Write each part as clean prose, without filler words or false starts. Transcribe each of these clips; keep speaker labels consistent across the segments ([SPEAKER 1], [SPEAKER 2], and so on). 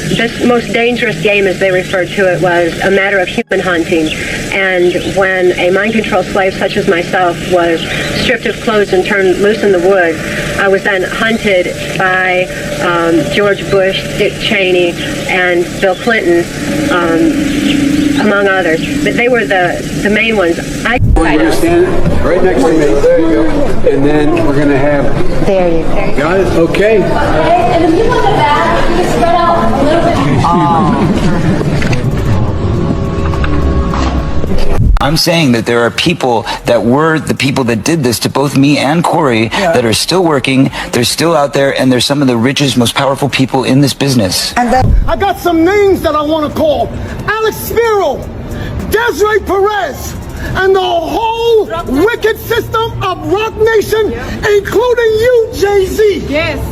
[SPEAKER 1] this most dangerous game, as they referred to it, was a matter of human hunting. And when a mind control slave such as myself was stripped of clothes and turned loose in the woods, I was then hunted by George Bush, Dick Cheney, and Bill Clinton, among others. But they were the main ones.
[SPEAKER 2] We're going to stand right next to me. There you go. And then we're going to have...
[SPEAKER 1] There you go.
[SPEAKER 2] Got it? Okay.
[SPEAKER 3] And if you want the back, you can spread out a little bit.
[SPEAKER 4] I'm saying that there are people that were the people that did this to both me and Corey that are still working, they're still out there, and they're some of the richest, most powerful people in this business.
[SPEAKER 5] I got some names that I want to call. Alex Spiro, Desiree Perez, and the whole wicked system of Rock Nation, including you, Jay-Z.
[SPEAKER 3] Yes.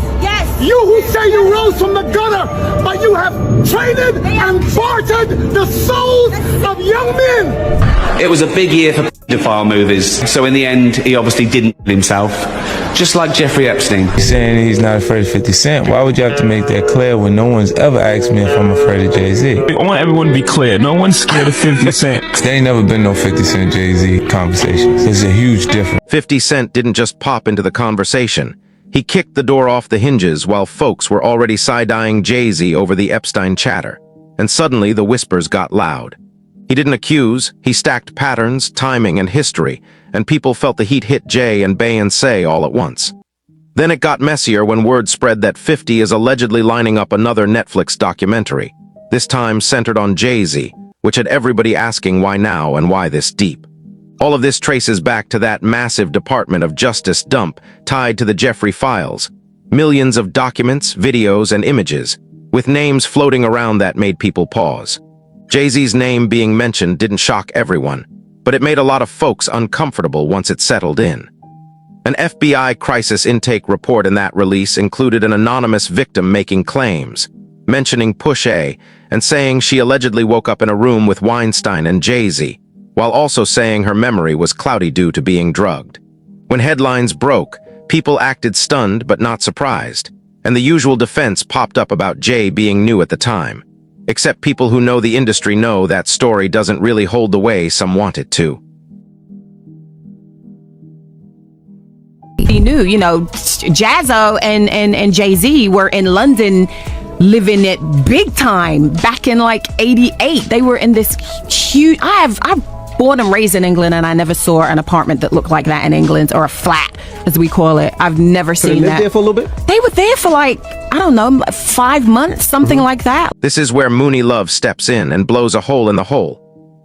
[SPEAKER 5] You who say you rose from the gutter, but you have traded and bartered the souls of young men.
[SPEAKER 6] It was a big year for pedophile movies, so in the end, he obviously didn't himself, just like Jeffrey Epstein.
[SPEAKER 7] He's saying he's not afraid of 50 Cent. Why would you have to make that clear when no one's ever asked me if I'm afraid of Jay-Z?
[SPEAKER 8] I want everyone to be clear. No one's scared of 50 Cent.
[SPEAKER 7] There ain't never been no 50 Cent Jay-Z conversations. There's a huge difference.
[SPEAKER 9] 50 Cent didn't just pop into the conversation. He kicked the door off the hinges while folks were already side-eyeing Jay-Z over the Epstein chatter. And suddenly the whispers got loud. He didn't accuse, he stacked patterns, timing, and history, and people felt the heat hit Jay and Beyoncé all at once. Then it got messier when word spread that 50 is allegedly lining up another Netflix documentary, this time centered on Jay-Z, which had everybody asking why now and why this deep. All of this traces back to that massive Department of Justice dump tied to the Jeffrey files. Millions of documents, videos, and images, with names floating around that made people pause. Jay-Z's name being mentioned didn't shock everyone, but it made a lot of folks uncomfortable once it settled in. An FBI crisis intake report in that release included an anonymous victim making claims, mentioning Push A and saying she allegedly woke up in a room with Weinstein and Jay-Z, while also saying her memory was cloudy due to being drugged. When headlines broke, people acted stunned but not surprised, and the usual defense popped up about Jay being new at the time. Except people who know the industry know that story doesn't really hold the way some want it to.
[SPEAKER 10] He knew, you know, Jazzo and Jay-Z were in London living it big time back in like 88. They were in this huge, I've born and raised in England, and I never saw an apartment that looked like that in England, or a flat, as we call it. I've never seen that. They lived
[SPEAKER 11] there for a little bit?
[SPEAKER 10] They were there for like, I don't know, 5 months, something like that.
[SPEAKER 9] This is where Mooney Love steps in and blows a hole in the hole.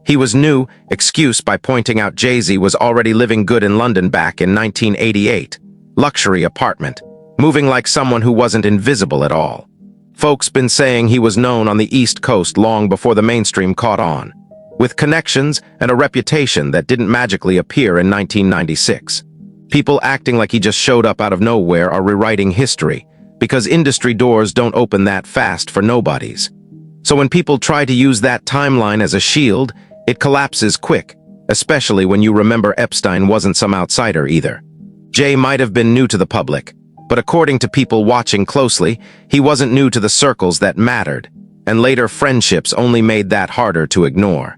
[SPEAKER 9] He was new, excuse by pointing out Jay-Z was already living good in London back in 1988. Luxury apartment, moving like someone who wasn't invisible at all. Folks been saying he was known on the East Coast long before the mainstream caught on, with connections and a reputation that didn't magically appear in 1996. People acting like he just showed up out of nowhere are rewriting history, because industry doors don't open that fast for nobodies. So when people try to use that timeline as a shield, it collapses quick, especially when you remember Epstein wasn't some outsider either. Jay might have been new to the public, but according to people watching closely, he wasn't new to the circles that mattered, and later friendships only made that harder to ignore.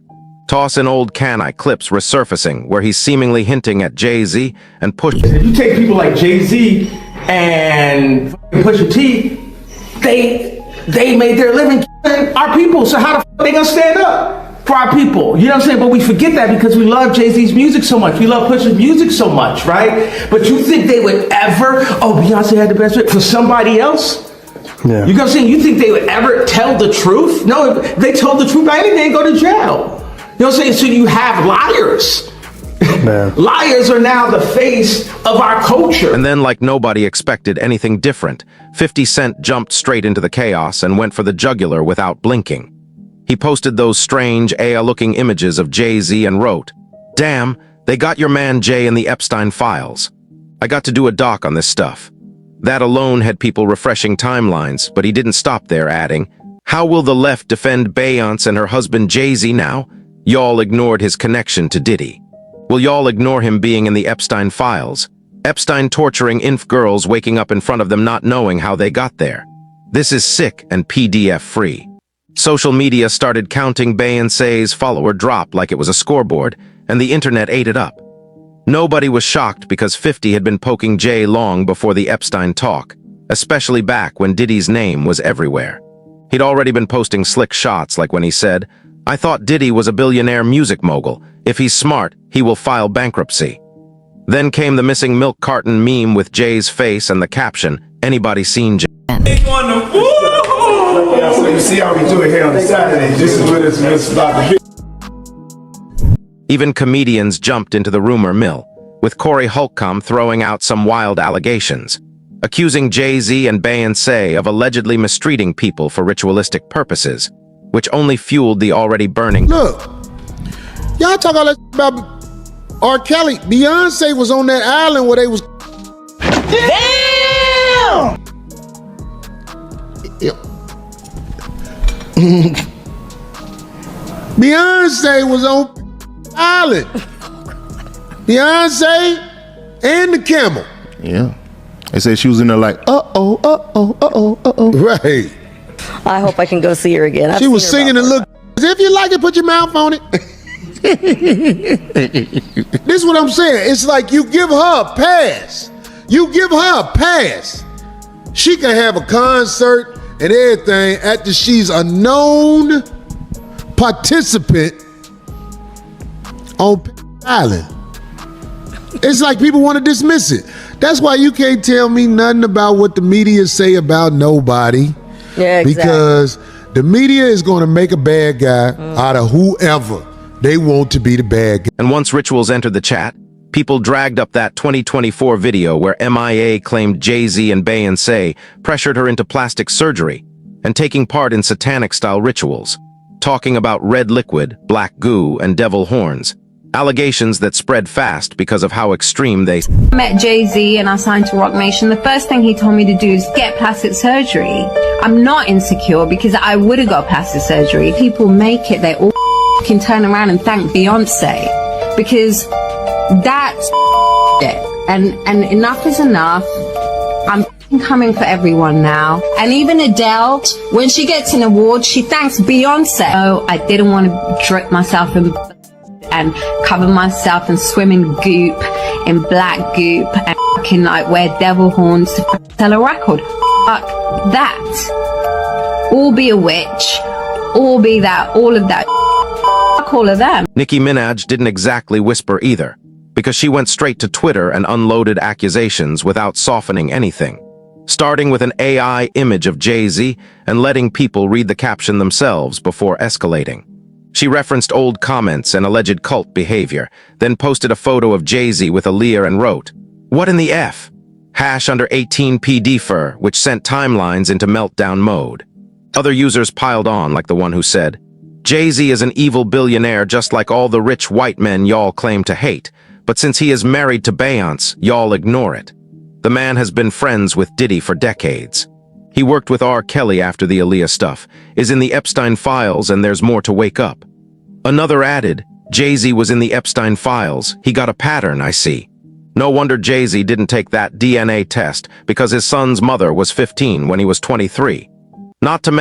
[SPEAKER 9] Toss in old Kanye clips resurfacing where he's seemingly hinting at Jay-Z and Push.
[SPEAKER 12] If you take people like Jay-Z and Pusha T, they made their living our people, so how the f they gonna stand up for our people? You know what I'm saying? But we forget that because we love Jay-Z's music so much. We love Pusha's music so much, right? But you think they would ever, Beyonce had the best fit for somebody else?
[SPEAKER 11] Yeah.
[SPEAKER 12] You know what I'm saying? You think they would ever tell the truth? No, if they told the truth about anything, they go to jail. You know what I'm saying? So you have liars.
[SPEAKER 11] Man.
[SPEAKER 12] Liars are now the face of our culture.
[SPEAKER 9] And then, like nobody expected anything different, 50 Cent jumped straight into the chaos and went for the jugular without blinking. He posted those strange, AI-looking images of Jay-Z and wrote, "Damn, they got your man Jay in the Epstein files. I got to do a doc on this stuff." That alone had people refreshing timelines, but he didn't stop there, adding, "How will the left defend Beyoncé and her husband Jay-Z now? Y'all ignored his connection to Diddy. Will y'all ignore him being in the Epstein files? Epstein torturing inf girls, waking up in front of them not knowing how they got there. This is sick and PDF-free. Social media started counting Beyoncé's follower drop like it was a scoreboard, and the internet ate it up. Nobody was shocked because 50 had been poking Jay long before the Epstein talk, especially back when Diddy's name was everywhere. He'd already been posting slick shots like when he said, "I thought Diddy was a billionaire music mogul. If he's smart, he will file bankruptcy." Then came the missing milk carton meme with Jay's face and the caption, "Anybody seen Jay?"
[SPEAKER 11] So you see how we do it here on Saturday. This is what it's about to be.
[SPEAKER 9] Even comedians jumped into the rumor mill, with Corey Holcomb throwing out some wild allegations, accusing Jay-Z and Beyoncé of allegedly mistreating people for ritualistic purposes, which only fueled the already burning.
[SPEAKER 5] Look, y'all talk all that about R. Kelly. Beyonce was on that island where they was.
[SPEAKER 12] Damn!
[SPEAKER 5] Beyonce was on island. Beyonce and the camel.
[SPEAKER 11] Yeah. They said she was in there like, uh-oh.
[SPEAKER 5] Right.
[SPEAKER 13] I hope I can go see her again.
[SPEAKER 5] She was singing and look. If you like it, put your mouth on it. This is what I'm saying. It's like you give her a pass. You give her a pass. She can have a concert and everything after she's a known participant on Island. It's like people want to dismiss it. That's why you can't tell me nothing about what the media say about nobody.
[SPEAKER 13] Yeah, exactly.
[SPEAKER 5] Because the media is going to make a bad guy out of whoever they want to be the bad guy.
[SPEAKER 9] And once rituals entered the chat, people dragged up that 2024 video where MIA claimed Jay-Z and Beyoncé pressured her into plastic surgery and taking part in satanic-style rituals, talking about red liquid, black goo, and devil horns, allegations that spread fast because of how extreme they...
[SPEAKER 14] I met Jay-Z and I signed to Rock Nation. The first thing he told me to do is get plastic surgery. I'm not insecure because I would have got plastic surgery. People make it, they all can turn around and thank Beyonce because that's it. And enough is enough. I'm coming for everyone now. And even Adele, when she gets an award, she thanks Beyonce. Oh, I didn't want to drip myself in and cover myself and swim in goop, in black goop, and fucking like wear devil horns to sell a record. Fuck that. All be a witch. All be that. All of that. Fuck all of them.
[SPEAKER 9] Nicki Minaj didn't exactly whisper either, because she went straight to Twitter and unloaded accusations without softening anything, starting with an AI image of Jay-Z and letting people read the caption themselves before escalating. She referenced old comments and alleged cult behavior, then posted a photo of Jay-Z with Aaliyah and wrote, "What in the F?" # 18p_defer, which sent timelines into meltdown mode. Other users piled on, like the one who said, "Jay-Z is an evil billionaire just like all the rich white men y'all claim to hate, but since he is married to Beyoncé, y'all ignore it. The man has been friends with Diddy for decades. He worked with R. Kelly after the Aaliyah stuff, is in the Epstein files, and there's more to wake up." Another added, "Jay-Z was in the Epstein files. He got a pattern, I see." No wonder Jay-Z didn't take that DNA test, because his son's mother was 15 when he was 23. Not to mention